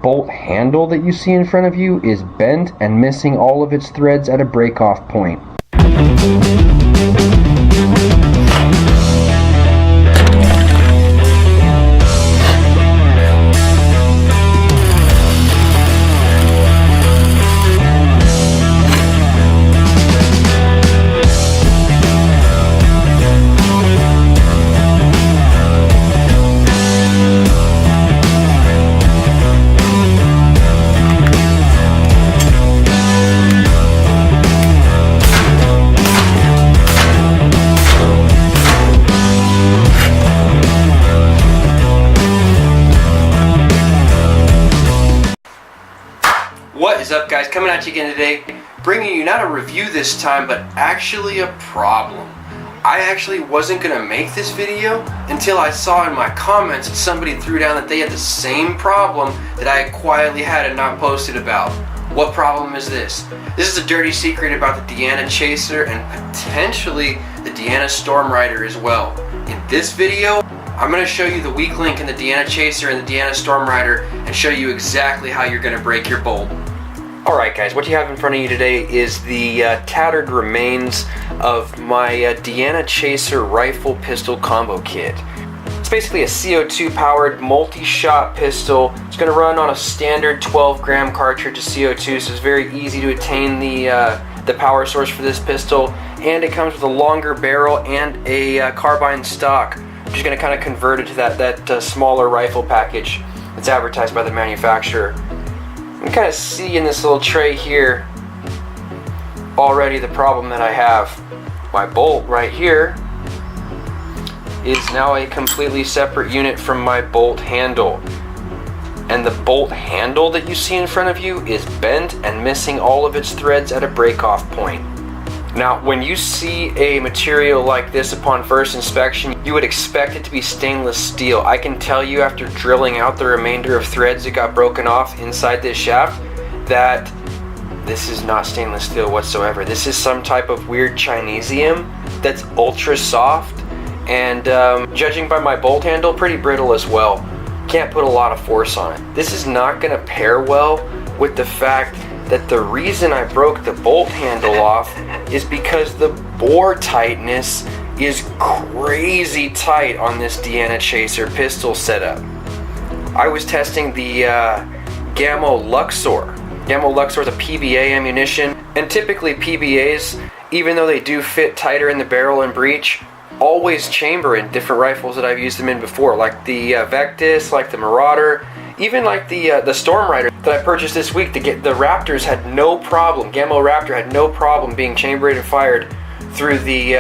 bolt handle that you see in front of you is bent and missing all of its threads at a break-off point. What is up, guys? Coming at you again today, bringing you not a review this time, but actually a problem. I actually wasn't going to make this video until I saw in my comments that somebody threw down that they had the same problem that I quietly had and not posted about. What problem is this? This is a dirty secret about the Deanna Chaser and potentially the Deanna Stormrider as well. In this video, I'm going to show you the weak link in the Deanna Chaser and the Deanna Stormrider and show you exactly how you're going to break your bolt. Alright guys, what you have in front of you today is the tattered remains of my Deanna Chaser rifle pistol combo kit. It's basically a CO2 powered multi-shot pistol. It's going to run on a standard 12 gram cartridge of CO2, so it's very easy to attain the power source for this pistol, and it comes with a longer barrel and a carbine stock. I'm just going to kind of convert it to that smaller rifle package that's advertised by the manufacturer. You can kind of see in this little tray here already the problem that I have. My bolt right here is now a completely separate unit from my bolt handle. And the bolt handle that you see in front of you is bent and missing all of its threads at a break-off point. Now, when you see a material like this upon first inspection, you would expect it to be stainless steel. I can tell you after drilling out the remainder of threads that got broken off inside this shaft that this is not stainless steel whatsoever. This is some type of weird Chinesium that's ultra soft and judging by my bolt handle, pretty brittle as well. Can't put a lot of force on it. This is not going to pair well with the fact that the reason I broke the bolt handle off is because the bore tightness is crazy tight on this Deanna Chaser pistol setup. I was testing the Gammo Luxor. Gammo Luxor is a PBA ammunition, and typically PBAs, even though they do fit tighter in the barrel and breech, always chamber in different rifles that I've used them in before, like the Vectis, like the Marauder, even like the Stormrider that I purchased this week. The Raptors had no problem. Gammo Raptor had no problem being chambered and fired through the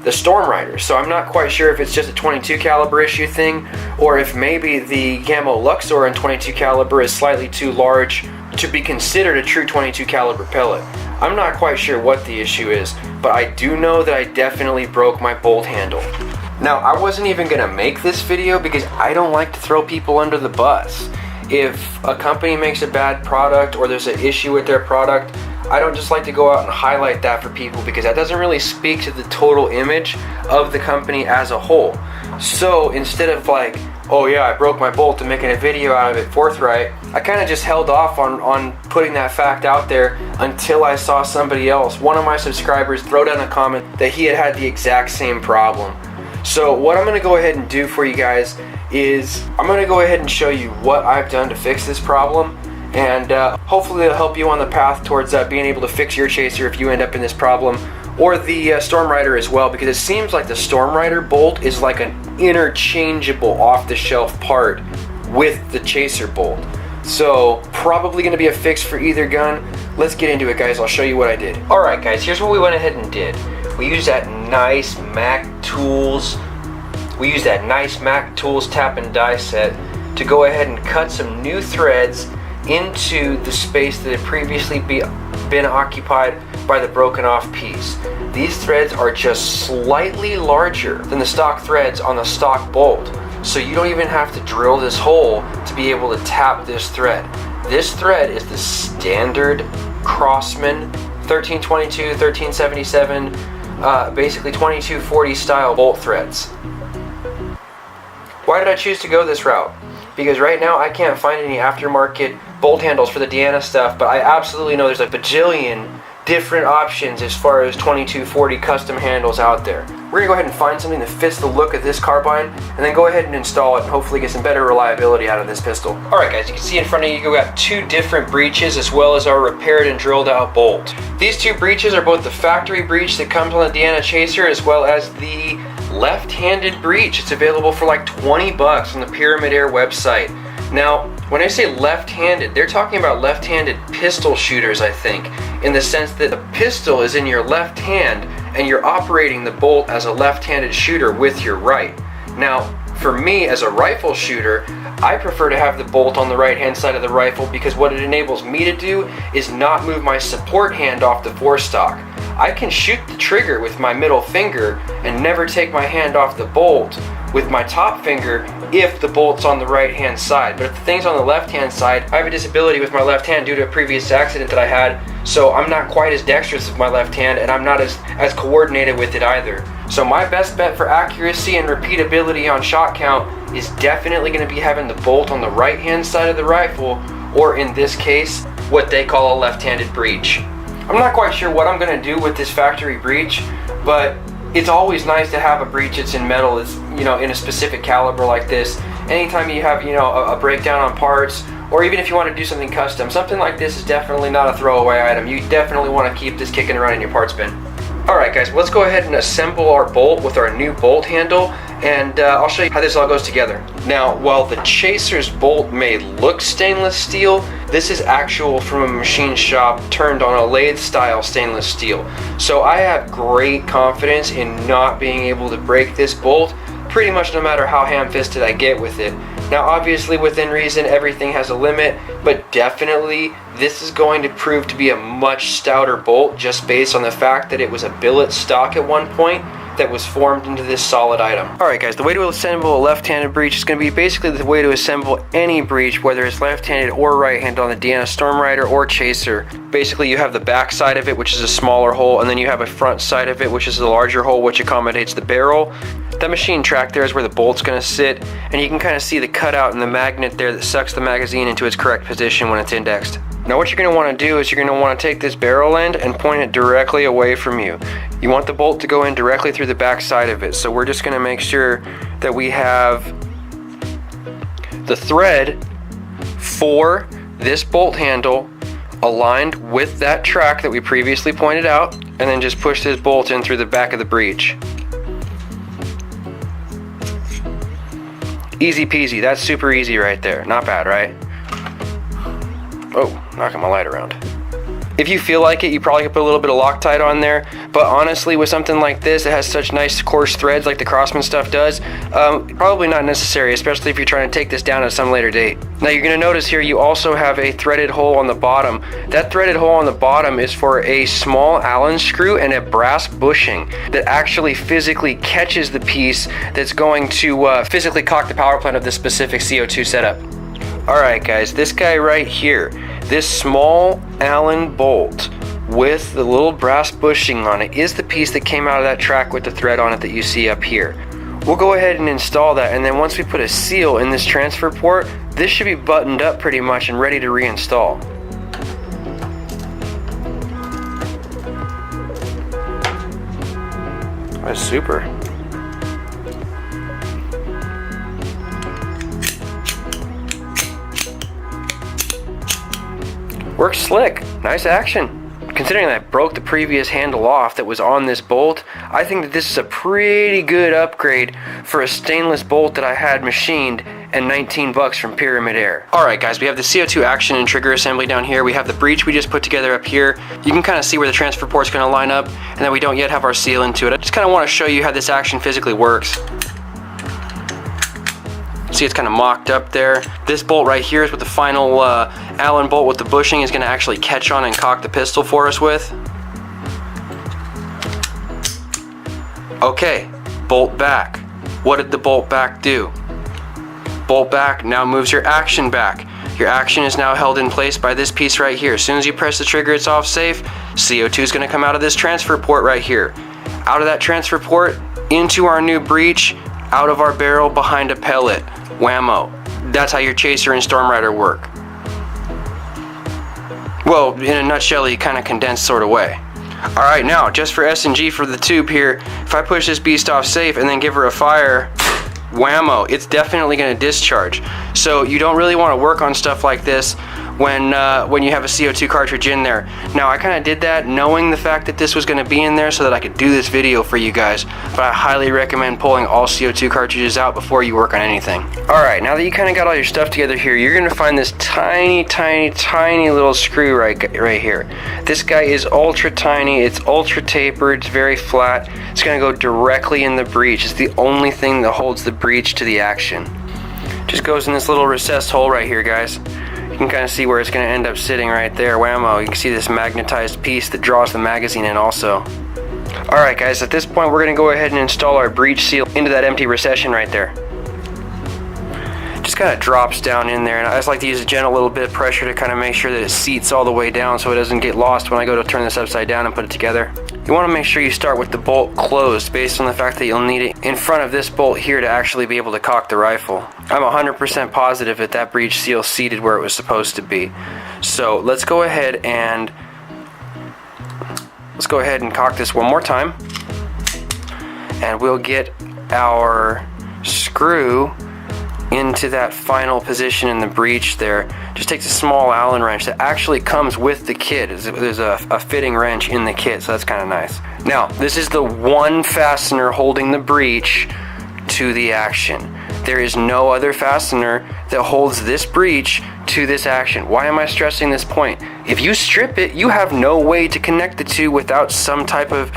Stormrider. So I'm not quite sure if it's just a 22 caliber issue thing, or if maybe the Gammo Luxor in 22 caliber is slightly too large to be considered a true 22 caliber pellet. I'm not quite sure what the issue is, but I do know that I definitely broke my bolt handle. Now, I wasn't even going to make this video because I don't like to throw people under the bus. If a company makes a bad product or there's an issue with their product, I don't just like to go out and highlight that for people because that doesn't really speak to the total image of the company as a whole. So instead of like, oh yeah, I broke my bolt and making a video out of it forthright, I kind of just held off on putting that fact out there until I saw somebody else, one of my subscribers, throw down a comment that he had the exact same problem. So what I'm going to go ahead and do for you guys is I'm going to go ahead and show you what I've done to fix this problem, and hopefully it'll help you on the path towards being able to fix your Chaser if you end up in this problem, or the Stormrider as well, because it seems like the Stormrider bolt is like an interchangeable off-the-shelf part with the Chaser bolt. So probably going to be a fix for either gun. Let's get into it, guys. I'll show you what I did. Alright guys, here's what we went ahead and did. We used that nice Mac Tools tap and die set to go ahead and cut some new threads into the space that had previously been occupied by the broken off piece. These threads are just slightly larger than the stock threads on the stock bolt, so you don't even have to drill this hole to be able to tap this thread. This thread is the standard Crosman 1322, 1377, basically 2240 style bolt threads. Why did I choose to go this route? because right now I can't find any aftermarket bolt handles for the Deanna stuff, but I absolutely know there's a bajillion different options as far as 2240 custom handles out there. We're gonna go ahead and find something that fits the look of this carbine and then go ahead and install it and hopefully get some better reliability out of this pistol. Alright guys, you can see in front of you we got two different breeches as well as our repaired and drilled out bolt. These two breeches are both the factory breech that comes on the Deanna Chaser as well as the left-handed breech. It's available for like 20 bucks on the Pyramid Air website. Now, when I say left-handed, they're talking about left-handed pistol shooters, I think, in the sense that the pistol is in your left hand and you're operating the bolt as a left-handed shooter with your right. Now, for me as a rifle shooter, I prefer to have the bolt on the right-hand side of the rifle because what it enables me to do is not move my support hand off the forestock. I can shoot the trigger with my middle finger and never take my hand off the bolt with my top finger if the bolt's on the right hand side. But if the thing's on the left hand side, I have a disability with my left hand due to a previous accident that I had, so I'm not quite as dexterous with my left hand and I'm not as coordinated with it either. So my best bet for accuracy and repeatability on shot count is definitely going to be having the bolt on the right hand side of the rifle, or in this case, what they call a left-handed breech. I'm not quite sure what I'm going to do with this factory breech, but it's always nice to have a breech that's in metal, it's, you know, in a specific caliber like this. Anytime you have, you know, a breakdown on parts, or even if you want to do something custom, something like this is definitely not a throwaway item. You definitely want to keep this kicking around in your parts bin. Alright guys, let's go ahead and assemble our bolt with our new bolt handle, and I'll show you how this all goes together. Now, while the Chaser's bolt may look stainless steel, this is actual from a machine shop turned on a lathe style stainless steel. So I have great confidence in not being able to break this bolt pretty much no matter how ham-fisted I get with it. Now obviously within reason everything has a limit, but definitely this is going to prove to be a much stouter bolt just based on the fact that it was a billet stock at one point that was formed into this solid item. Alright guys, the way to assemble a left-handed breech is going to be basically the way to assemble any breech, whether it's left-handed or right-handed on the Deanna Stormrider or Chaser. Basically you have the back side of it, which is a smaller hole, and then you have a front side of it, which is a larger hole, which accommodates the barrel. That machine track there is where the bolt's going to sit, and you can kind of see the cutout and the magnet there that sucks the magazine into its correct position when it's indexed. Now what you're going to want to do is you're going to want to take this barrel end and point it directly away from you. You want the bolt to go in directly through the back side of it, so we're just going to make sure that we have the thread for this bolt handle aligned with that track that we previously pointed out, and then just push this bolt in through the back of the breech. Easy peasy, that's super easy right there. Not bad, right? Oh, knocking my light around. If you feel like it, you probably could put a little bit of Loctite on there, but honestly with something like this that has such nice coarse threads like the Crosman stuff does, probably not necessary, especially if you're trying to take this down at some later date. Now you're going to notice here you also have a threaded hole on the bottom. That threaded hole on the bottom is for a small Allen screw and a brass bushing that actually physically catches the piece that's going to physically cock the power plant of this specific CO2 setup. Alright guys, this guy right here, this small Allen bolt with the little brass bushing on it is the piece that came out of that track with the thread on it that you see up here. We'll go ahead and install that, and then once we put a seal in this transfer port, this should be buttoned up pretty much and ready to reinstall. That's super. Works slick, nice action. Considering that I broke the previous handle off that was on this bolt, I think that this is a pretty good upgrade for a stainless bolt that I had machined and 19 bucks from Pyramid Air. Alright guys, we have the CO2 action and trigger assembly down here. We have the breech we just put together up here. You can kind of see where the transfer port's going to line up, and then we don't yet have our seal into it. I just kind of want to show you how this action physically works. See, it's kind of mocked up there. This bolt right here is what the final Allen bolt with the bushing is going to actually catch on and cock the pistol for us with. Okay, bolt back. What did the bolt back do? Bolt back now moves your action back. Your action is now held in place by this piece right here. As soon as you press the trigger, it's off safe. CO2 is going to come out of this transfer port right here. Out of that transfer port, into our new breech, out of our barrel behind a pellet. Whammo. that's how your chaser and Stormrider work. Well, in a nutshell, kind of condensed sort of way. Alright, now, just for S&G for the tube here, if I push this beast off safe and then give her a fire, whammo, it's definitely going to discharge. So you don't really want to work on stuff like this when you have a CO2 cartridge in there. Now, I kind of did that knowing the fact that this was going to be in there so that I could do this video for you guys, but I highly recommend pulling all CO2 cartridges out before you work on anything. Alright, now that you kind of got all your stuff together here, you're going to find this tiny little screw right here. This guy is ultra tiny, it's ultra tapered, it's very flat. It's going to go directly in the breech. It's the only thing that holds the breech to the action. Just goes in this little recessed hole right here, guys. You can kind of see where it's going to end up sitting right there. Whammo, you can see this magnetized piece that draws the magazine in also. Alright guys, at this point we're going to go ahead and install our breech seal into that empty recession right there. Just kind of drops down in there, and I just like to use a gentle little bit of pressure to kind of make sure that it seats all the way down so it doesn't get lost when I go to turn this upside down and put it together. You want to make sure you start with the bolt closed based on the fact that you'll need it in front of this bolt here to actually be able to cock the rifle. I'm 100% positive that that breech seal seated where it was supposed to be. So let's go ahead and cock this one more time, and we'll get our screw into that final position in the breech there. Just takes a small Allen wrench that actually comes with the kit. There's a fitting wrench in the kit, so that's kind of nice. Now, this is the one fastener holding the breech to the action. There is no other fastener that holds this breech to this action. Why am I stressing this point? If you strip it, you have no way to connect the two without some type of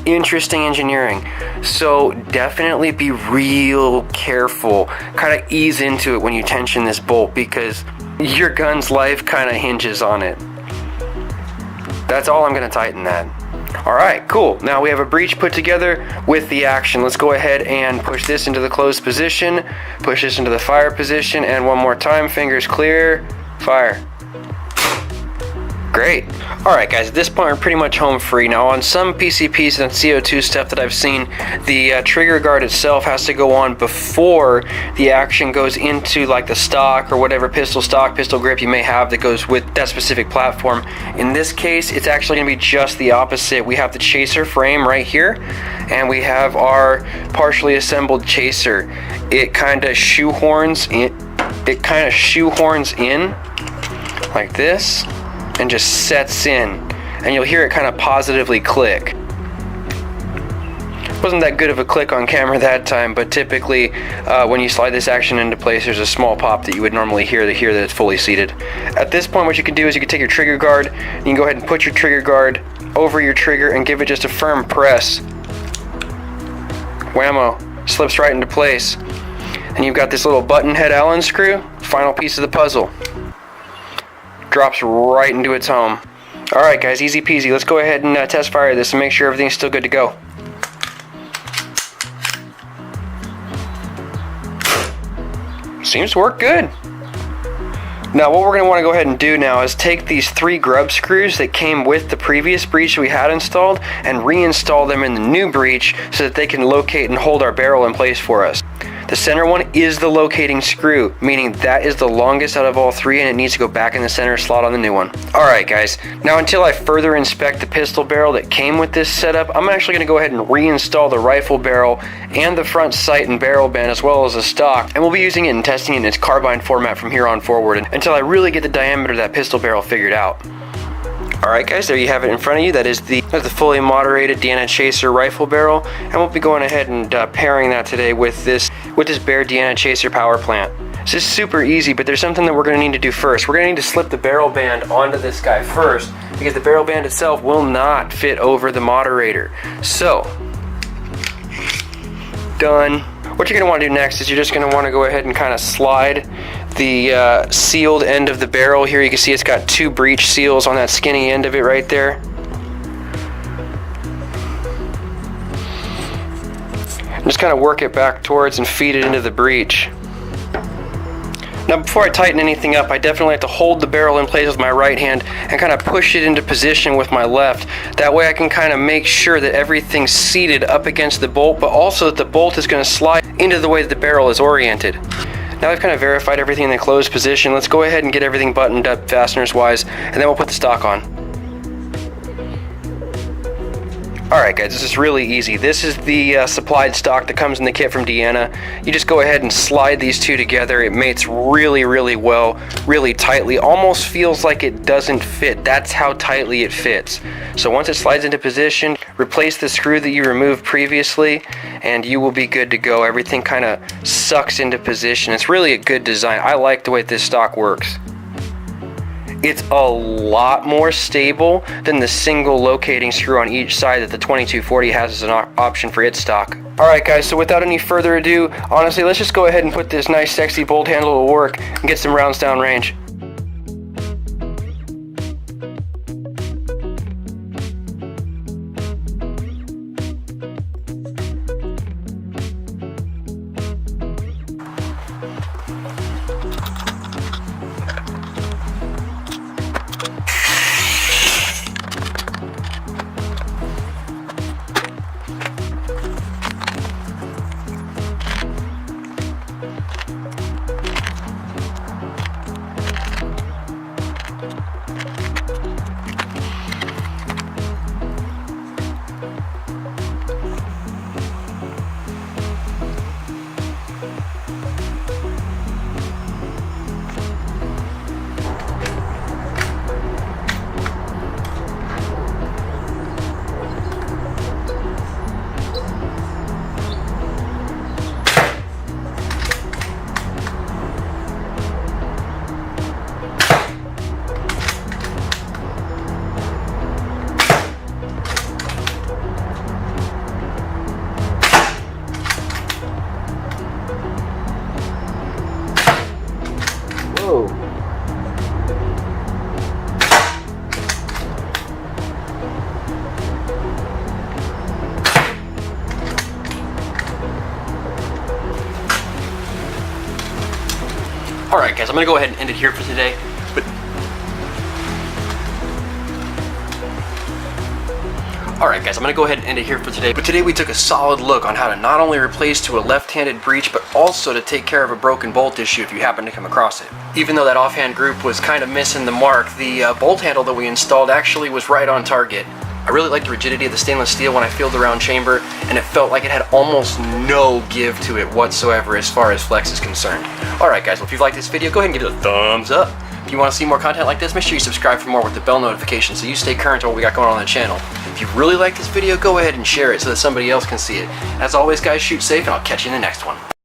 interesting engineering. So definitely be real careful. Kind of ease into it when you tension this bolt, because your gun's life kind of hinges on it. That's all I'm going to tighten that. Alright, cool. Now we have a breech put together with the action. Let's go ahead and push this into the closed position, push this into the fire position, and one more time, fingers clear, fire. Great. Alright guys, at this point we're pretty much home free. Now on some PCPs and CO2 stuff that I've seen, the trigger guard itself has to go on before the action goes into like the stock or whatever pistol stock, pistol grip you may have that goes with that specific platform. In this case, it's actually going to be just the opposite. We have the chaser frame right here, and we have our partially assembled chaser. It kind of shoehorns in like this, and just sets in, and you'll hear it kind of positively click. Wasn't that good of a click on camera that time, but typically when you slide this action into place, there's a small pop that you would normally hear that it's fully seated. At this point, what you can do is you can take your trigger guard, you can go ahead and put your trigger guard over your trigger and give it just a firm press. Whammo, slips right into place. And you've got this little button head Allen screw, final piece of the puzzle. Drops right into its home. Alright guys, easy peasy. Let's go ahead and test fire this and make sure everything's still good to go. Seems to work good. Now what we're going to want to go ahead and do now is take these 3 grub screws that came with the previous breech we had installed and reinstall them in the new breech so that they can locate and hold our barrel in place for us. The center one is the locating screw, meaning that is the longest out of all 3, and it needs to go back in the center slot on the new one. Alright guys, now until I further inspect the pistol barrel that came with this setup, I'm actually going to go ahead and reinstall the rifle barrel and the front sight and barrel band as well as the stock, and we'll be using it and testing it in its carbine format from here on forward until I really get the diameter of that pistol barrel figured out. Alright guys, there you have it in front of you. That is the fully moderated Deanna Chaser rifle barrel, and we'll be going ahead and pairing that today with this Bear Deanna Chaser power plant. This is super easy, but there's something that we're going to need to do first. We're going to need to slip the barrel band onto this guy first, because the barrel band itself will not fit over the moderator. So, done. What you're going to want to do next is you're just going to want to go ahead and kind of slide the sealed end of the barrel here. You can see it's got 2 breech seals on that skinny end of it right there. And just kind of work it back towards and feed it into the breech. Now before I tighten anything up, I definitely have to hold the barrel in place with my right hand and kind of push it into position with my left. That way I can kind of make sure that everything's seated up against the bolt, but also that the bolt is going to slide into the way that the barrel is oriented. Now we've kind of verified everything in the closed position. Let's go ahead and get everything buttoned up fasteners wise, and then we'll put the stock on. Alright guys, this is really easy. This is the supplied stock that comes in the kit from Deanna. You just go ahead and slide these two together. It mates really, really well, really tightly. Almost feels like it doesn't fit. That's how tightly it fits. So once it slides into position, replace the screw that you removed previously, and you will be good to go. Everything kind of sucks into position. It's really a good design. I like the way this stock works. It's a lot more stable than the single locating screw on each side that the 2240 has as an option for its stock. Alright guys, so without any further ado, honestly, let's just go ahead and put this nice sexy bolt handle to work and get some rounds down range. Alright guys, I'm going to go ahead and end it here for today. But today we took a solid look on how to not only replace to a left-handed breech, but also to take care of a broken bolt issue if you happen to come across it. Even though that offhand group was kind of missing the mark, the bolt handle that we installed actually was right on target. I really liked the rigidity of the stainless steel when I filled the round chamber, and it felt like it had almost no give to it whatsoever as far as flex is concerned. Alright guys, well if you've liked this video, go ahead and give it a thumbs up. If you want to see more content like this, make sure you subscribe for more with the bell notification so you stay current on what we got going on the channel. If you really like this video, go ahead and share it so that somebody else can see it. As always guys, shoot safe and I'll catch you in the next one.